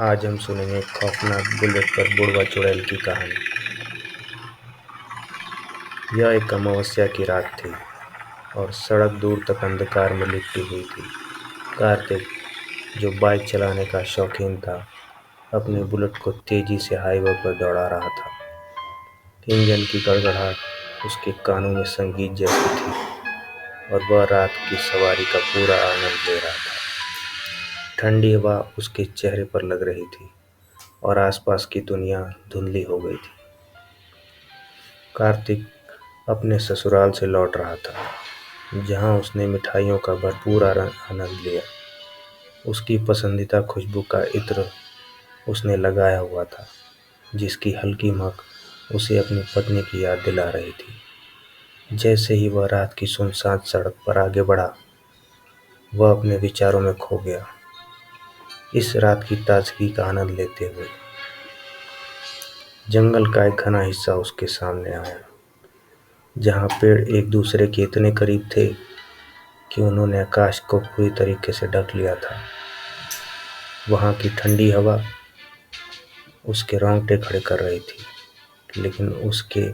आज हम सुनेंगे एक खौफनाक बुलेट पर बुढ़वा चुड़ैल की कहानी। यह एक अमावस्या की रात थी और सड़क दूर तक अंधकार में लिपटी हुई थी। कार्तिक, जो बाइक चलाने का शौकीन था, अपने बुलेट को तेजी से हाईवे पर दौड़ा रहा था। इंजन की गड़गड़ाहट उसके कानों में संगीत जैसी थी और वह रात की सवारी का पूरा आनंद ले रहा था। ठंडी हवा उसके चेहरे पर लग रही थी और आसपास की दुनिया धुंधली हो गई थी। कार्तिक अपने ससुराल से लौट रहा था, जहां उसने मिठाइयों का भरपूर आनंद लिया। उसकी पसंदीदा खुशबू का इत्र उसने लगाया हुआ था, जिसकी हल्की महक उसे अपनी पत्नी की याद दिला रही थी। जैसे ही वह रात की सुनसान सड़क पर आगे बढ़ा, वह अपने विचारों में खो गया, इस रात की ताजगी का आनंद लेते हुए। जंगल का एक घना हिस्सा उसके सामने आया, जहाँ पेड़ एक दूसरे के इतने करीब थे कि उन्होंने आकाश को पूरी तरीके से ढक लिया था। वहाँ की ठंडी हवा उसके रोंगटे खड़े कर रही थी, लेकिन उसके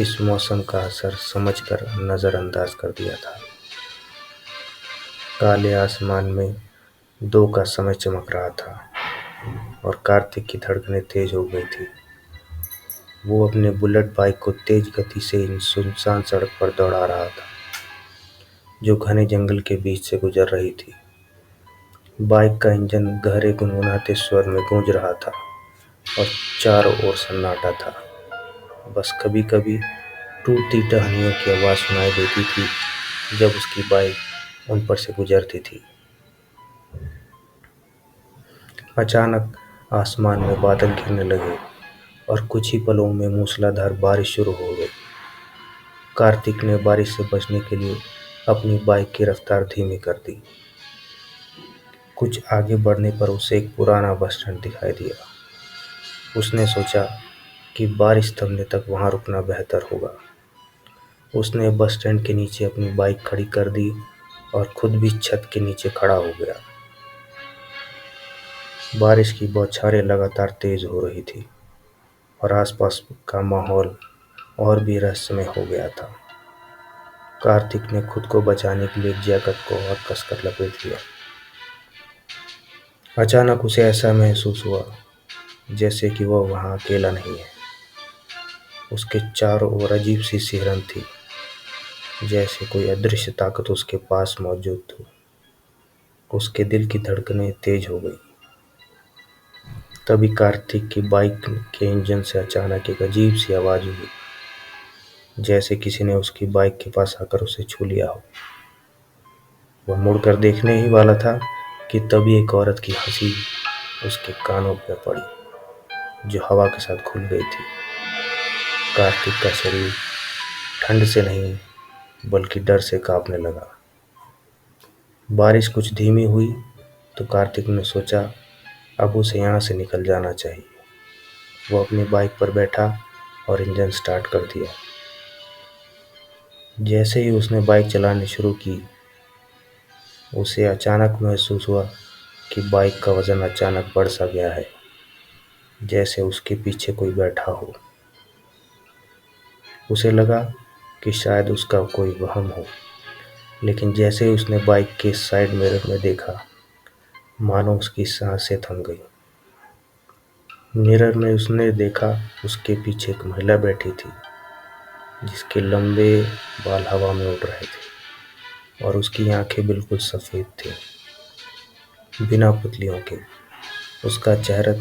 इस मौसम का असर समझकर नज़रअंदाज कर दिया था। काले आसमान में 2 का समय चमक रहा था और कार्तिक की धड़कनें तेज हो गई थी। वो अपने बुलेट बाइक को तेज गति से इन सुनसान सड़क पर दौड़ा रहा था, जो घने जंगल के बीच से गुजर रही थी। बाइक का इंजन गहरे गुनगुनाते स्वर में गूंज रहा था और चारों ओर सन्नाटा था। बस कभी-कभी टूटती टहनियों की आवाज़ सुनाई देती थी जब उसकी बाइक उन पर से गुजरती थी। अचानक आसमान में बादल घिरने लगे और कुछ ही पलों में मूसलाधार बारिश शुरू हो गई। कार्तिक ने बारिश से बचने के लिए अपनी बाइक की रफ्तार धीमी कर दी। कुछ आगे बढ़ने पर उसे एक पुराना बस स्टैंड दिखाई दिया। उसने सोचा कि बारिश थमने तक वहां रुकना बेहतर होगा। उसने बस स्टैंड के नीचे अपनी बाइक खड़ी कर दी और खुद भी छत के नीचे खड़ा हो गया। बारिश की बौछारें लगातार तेज हो रही थी और आसपास का माहौल और भी रहस्यमय हो गया था। कार्तिक ने खुद को बचाने के लिए जैकेट को और कसकर लपेट लिया। अचानक उसे ऐसा महसूस हुआ जैसे कि वह वहां अकेला नहीं है। उसके चारों ओर अजीब सी सिहरन थी, जैसे कोई अदृश्य ताकत उसके पास मौजूद हो। उसके दिल की धड़कनें तेज हो गई। तभी कार्तिक की बाइक के इंजन से अचानक एक अजीब सी आवाज हुई, जैसे किसी ने उसकी बाइक के पास आकर उसे छू लिया हो। वह मुड़कर देखने ही वाला था कि तभी एक औरत की हंसी उसके कानों पर पड़ी, जो हवा के साथ खुल गई थी। कार्तिक का शरीर ठंड से नहीं बल्कि डर से कांपने लगा। बारिश कुछ धीमी हुई तो कार्तिक ने सोचा अब उसे यहाँ से निकल जाना चाहिए। वो अपनी बाइक पर बैठा और इंजन स्टार्ट कर दिया। जैसे ही उसने बाइक चलानी शुरू की, उसे अचानक महसूस हुआ कि बाइक का वजन अचानक बढ़ सा गया है, जैसे उसके पीछे कोई बैठा हो। उसे लगा कि शायद उसका कोई वहम हो, लेकिन जैसे ही उसने बाइक के साइड मिरर में देखा, मानो उसकी सांसें थम गई। मिरर में उसने देखा उसके पीछे एक महिला बैठी थी, जिसके लंबे बाल हवा में उड़ रहे थे और उसकी आंखें बिल्कुल सफ़ेद थी, बिना पुतलियों के। उसका चेहरा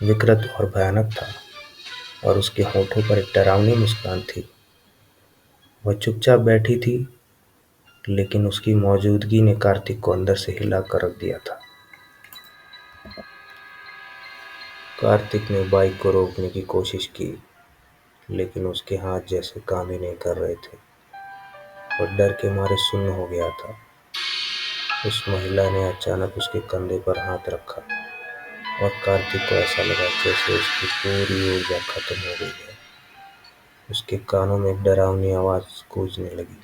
विकृत और भयानक था और उसके होठों पर एक डरावनी मुस्कान थी। वह चुपचाप बैठी थी, लेकिन उसकी मौजूदगी ने कार्तिक को अंदर से हिला कर रख दिया था। कार्तिक ने बाइक को रोकने की कोशिश की, लेकिन उसके हाथ जैसे काम ही नहीं कर रहे थे। वह डर के मारे सुन्न हो गया था। उस महिला ने अचानक उसके कंधे पर हाथ रखा और कार्तिक को ऐसा लगा जैसे उसकी पूरी ऊर्जा खत्म हो गई है। उसके कानों में एक डरावनी आवाज़ गूंजने लगी,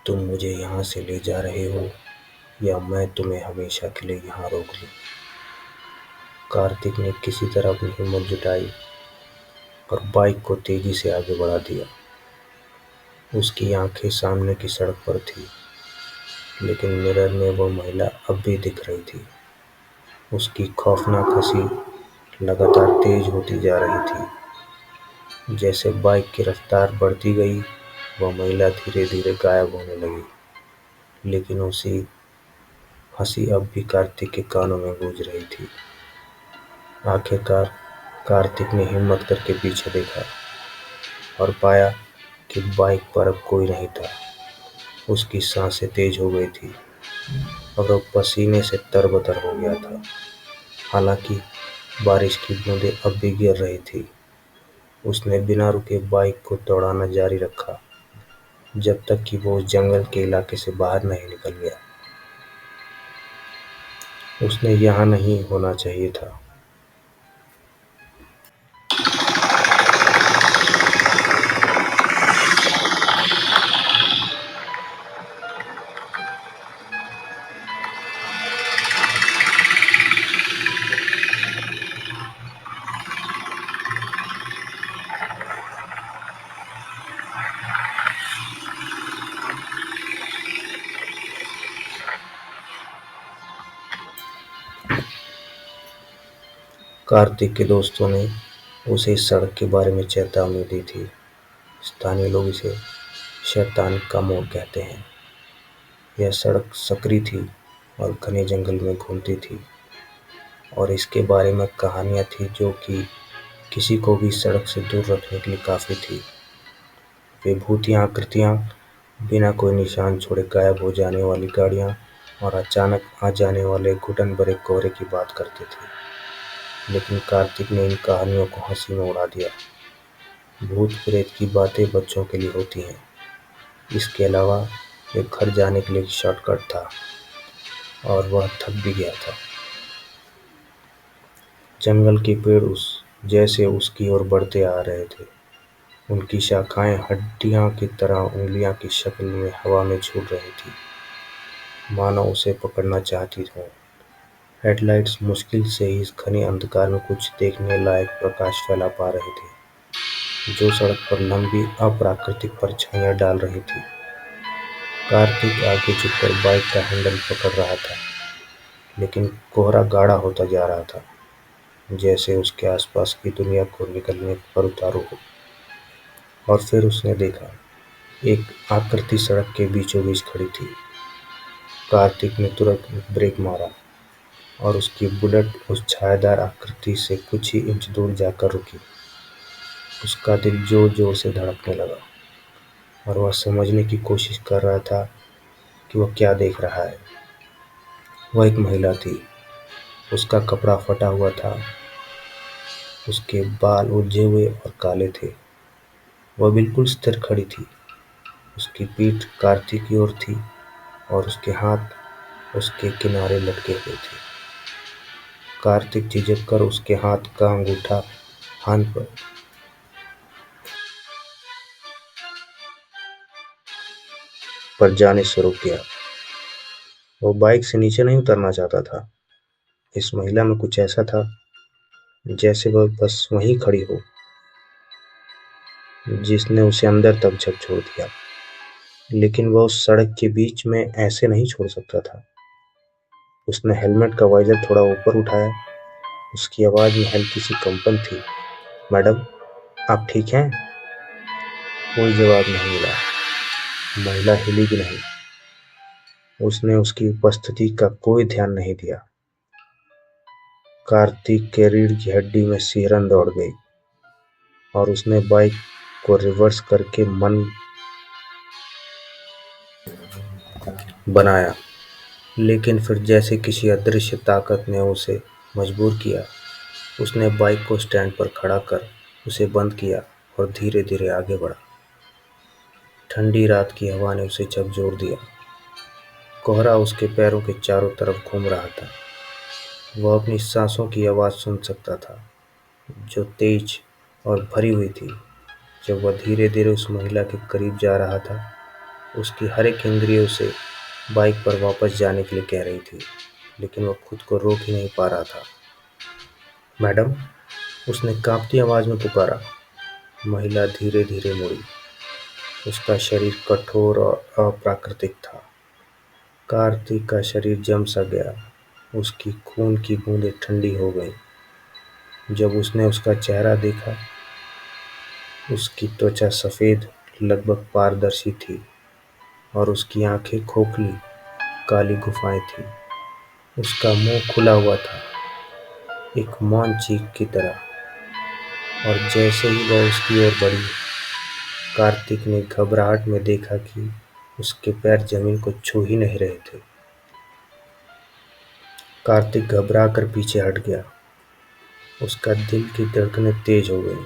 तुम मुझे यहाँ से ले जा रहे हो या मैं तुम्हें हमेशा के लिए यहाँ रोक लूँ? कार्तिक ने किसी तरह अपनी हिम्मत जुटाई और बाइक को तेजी से आगे बढ़ा दिया। उसकी आंखें सामने की सड़क पर थी, लेकिन मिरर में वो महिला अब भी दिख रही थी। उसकी खौफनाक हंसी लगातार तेज होती जा रही थी। जैसे बाइक की रफ्तार बढ़ती गई, वह महिला धीरे धीरे गायब होने लगी, लेकिन उसी हंसी अब भी कार्तिक के कानों में गूंज रही थी। आखिरकार कार्तिक ने हिम्मत करके पीछे देखा और पाया कि बाइक पर अब कोई नहीं था। उसकी सांसें तेज हो गई थी और वो पसीने से तरबतर हो गया था। हालांकि बारिश की बूंदें अब भी गिर रही थी। उसने बिना रुके बाइक को दौड़ाना जारी रखा, जब तक कि वो उस जंगल के इलाके से बाहर नहीं निकल गया। उसने यहाँ नहीं होना चाहिए था। कार्तिक के दोस्तों ने उसे इस सड़क के बारे में चेतावनी दी थी। स्थानीय लोग इसे शैतान का मोड़ कहते हैं। यह सड़क सकरी थी और घने जंगल में घूमती थी, और इसके बारे में कहानियां थी जो कि किसी को भी सड़क से दूर रखने के लिए काफी थी। विभूतियां, आकृतियां, बिना कोई निशान छोड़े गायब हो जाने वाली गाड़ियां और अचानक आ जाने वाले घुटन भरे कोहरे की बात करते थे। लेकिन कार्तिक ने इन कहानियों को हंसी में उड़ा दिया। भूत प्रेत की बातें बच्चों के लिए होती हैं। इसके अलावा एक घर जाने के लिए एक शॉर्टकट था, और वह थक भी गया था। जंगल के पेड़ उस जैसे उसकी ओर बढ़ते आ रहे थे। उनकी शाखाएं हड्डियां की तरह उंगलियों की शक्ल में हवा में झूल रही थी, मानो उसे पकड़ना चाहती हों। हेडलाइट्स मुश्किल से ही इस घने अंधकार में कुछ देखने लायक प्रकाश फैला पा रहे थे, जो सड़क पर लंबी अप्राकृतिक परछाइयां डाल रही थी। कार्तिक आगे झुककर बाइक का हैंडल पकड़ रहा था, लेकिन कोहरा गाढ़ा होता जा रहा था, जैसे उसके आसपास की दुनिया को निकलने पर उतारू हो। और फिर उसने देखा, एक आकृति सड़क के बीचों बीच खड़ी थी। कार्तिक ने तुरंत ब्रेक मारा और उसकी बुलेट उस छायादार आकृति से कुछ ही इंच दूर जाकर रुकी। उसका दिल जोर जोर से धड़कने लगा और वह समझने की कोशिश कर रहा था कि वह क्या देख रहा है। वह एक महिला थी। उसका कपड़ा फटा हुआ था, उसके बाल उलझे हुए और काले थे। वह बिल्कुल स्थिर खड़ी थी। उसकी पीठ कार्तिक की ओर थी और उसके हाथ उसके किनारे लटके हुए थे। कार्तिक झिझक कर उसके हाथ का अंगूठा पर जाने से रुक गया। वो बाइक से नीचे नहीं उतरना चाहता था। इस महिला में कुछ ऐसा था, जैसे वह बस वहीं खड़ी हो, जिसने उसे अंदर तक झकझोर दिया। लेकिन वह उस सड़क के बीच में ऐसे नहीं छोड़ सकता था। उसने हेलमेट का वाइजर थोड़ा ऊपर उठाया। उसकी आवाज में हल्की सी कंपन थी। मैडम, आप ठीक हैं? कोई जवाब नहीं मिला। महिला हिली भी नहीं। उसने उसकी उपस्थिति का कोई ध्यान नहीं दिया। कार्तिक के रीढ़ की हड्डी में सिहरन दौड़ गई और उसने बाइक को रिवर्स करके मन बनाया। लेकिन फिर जैसे किसी अदृश्य ताकत ने उसे मजबूर किया, उसने बाइक को स्टैंड पर खड़ा कर उसे बंद किया और धीरे धीरे आगे बढ़ा। ठंडी रात की हवा ने उसे झकझोर दिया। कोहरा उसके पैरों के चारों तरफ घूम रहा था। वह अपनी सांसों की आवाज़ सुन सकता था, जो तेज और भरी हुई थी। जब वह धीरे धीरे उस महिला के करीब जा रहा था, उसकी हर एक इंद्रिय उसे बाइक पर वापस जाने के लिए कह रही थी, लेकिन वह खुद को रोक ही नहीं पा रहा था। मैडम, उसने कांपती आवाज में पुकारा। महिला धीरे धीरे मुड़ी। उसका शरीर कठोर और अप्राकृतिक था। कार्तिक का शरीर जम सा गया। उसकी खून की बूंदें ठंडी हो गईं। जब उसने उसका चेहरा देखा, उसकी त्वचा सफेद, लगभग पारदर्शी थी और उसकी आंखें खोखली, काली गुफाएं थीं। उसका मुंह खुला हुआ था, एक मौन चीख की तरह, और जैसे ही वह उसकी ओर बढ़ी, कार्तिक ने घबराहट में देखा कि उसके पैर जमीन को छू ही नहीं रहे थे। कार्तिक घबरा कर पीछे हट गया। उसका दिल की धड़कनें तेज हो गईं।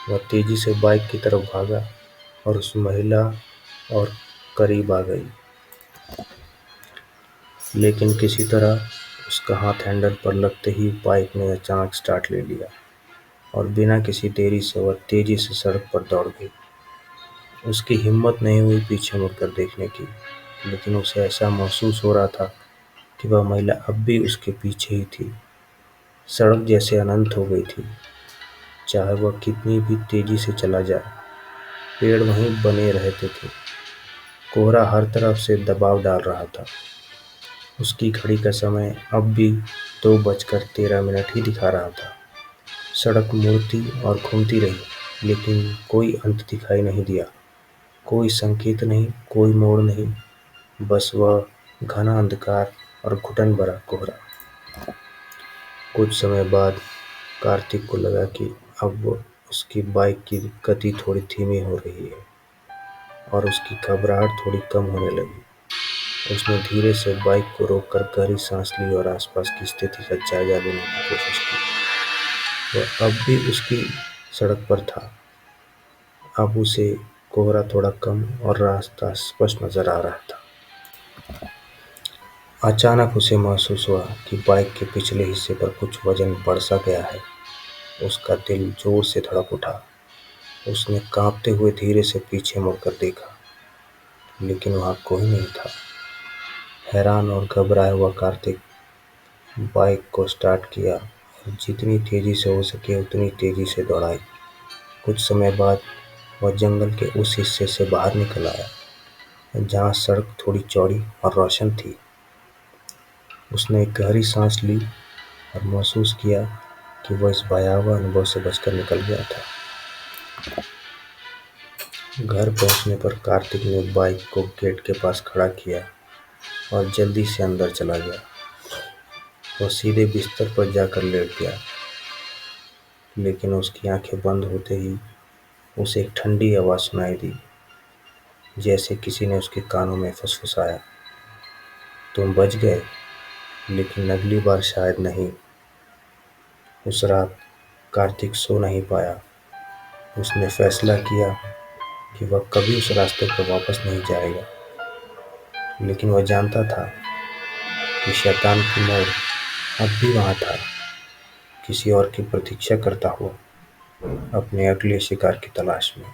वह तेजी से बाइक की तरफ भागा और उस महिला और करीब आ गई। लेकिन किसी तरह उसका हाथ हैंडल पर लगते ही बाइक ने अचानक स्टार्ट ले लिया और बिना किसी देरी से वह तेजी से सड़क पर दौड़ गई। उसकी हिम्मत नहीं हुई पीछे मुड़कर देखने की, लेकिन उसे ऐसा महसूस हो रहा था कि वह महिला अब भी उसके पीछे ही थी। सड़क जैसे अनंत हो गई थी। चाहे वह कितनी भी तेजी से चला जाए, पेड़ वहीं बने रहते थे। कोहरा हर तरफ से दबाव डाल रहा था। उसकी घड़ी का समय अब भी 2:13 ही दिखा रहा था। सड़क मुड़ती और घूमती रही, लेकिन कोई अंत दिखाई नहीं दिया। कोई संकेत नहीं, कोई मोड़ नहीं, बस वह घना अंधकार और घुटन भरा कोहरा। कुछ समय बाद कार्तिक को लगा कि अब उसकी बाइक की गति थोड़ी धीमी हो रही है और उसकी घबराहट थोड़ी कम होने लगी। उसने धीरे से बाइक को रोककर गहरी सांस ली और आसपास की स्थिति का जायजा लेने की कोशिश की। वह अब भी उसकी सड़क पर था। अब उसे कोहरा थोड़ा कम और रास्ता स्पष्ट नजर आ रहा था। अचानक उसे महसूस हुआ कि बाइक के पिछले हिस्से पर कुछ वजन बढ़ सा गया है। उसका दिल जोर से धड़क उठा। उसने कांपते हुए धीरे से पीछे मुड़कर देखा, लेकिन वहां कोई नहीं था। हैरान और घबराया हुआ कार्तिक बाइक को स्टार्ट किया और जितनी तेजी से हो सके उतनी तेजी से दौड़ाई। कुछ समय बाद वह जंगल के उस हिस्से से बाहर निकल आया जहाँ सड़क थोड़ी चौड़ी और रोशन थी। उसने एक गहरी सांस ली और महसूस किया कि वह इस भयावह अनुभव से बचकर निकल गया था। घर पहुंचने पर कार्तिक ने बाइक को गेट के पास खड़ा किया और जल्दी से अंदर चला गया। वह सीधे बिस्तर पर जाकर लेट गया, लेकिन उसकी आंखें बंद होते ही उसे एक ठंडी आवाज सुनाई दी, जैसे किसी ने उसके कानों में फुसफुसाया, तुम बच गए, लेकिन अगली बार शायद नहीं। उस रात कार्तिक सो नहीं पाया। उसने फैसला किया कि वह कभी उस रास्ते पर वापस नहीं जाएगा, लेकिन वह जानता था कि शैतान की मोड़ अब भी वहां था, किसी और की प्रतीक्षा करता हुआ, अपने अगले शिकार की तलाश में।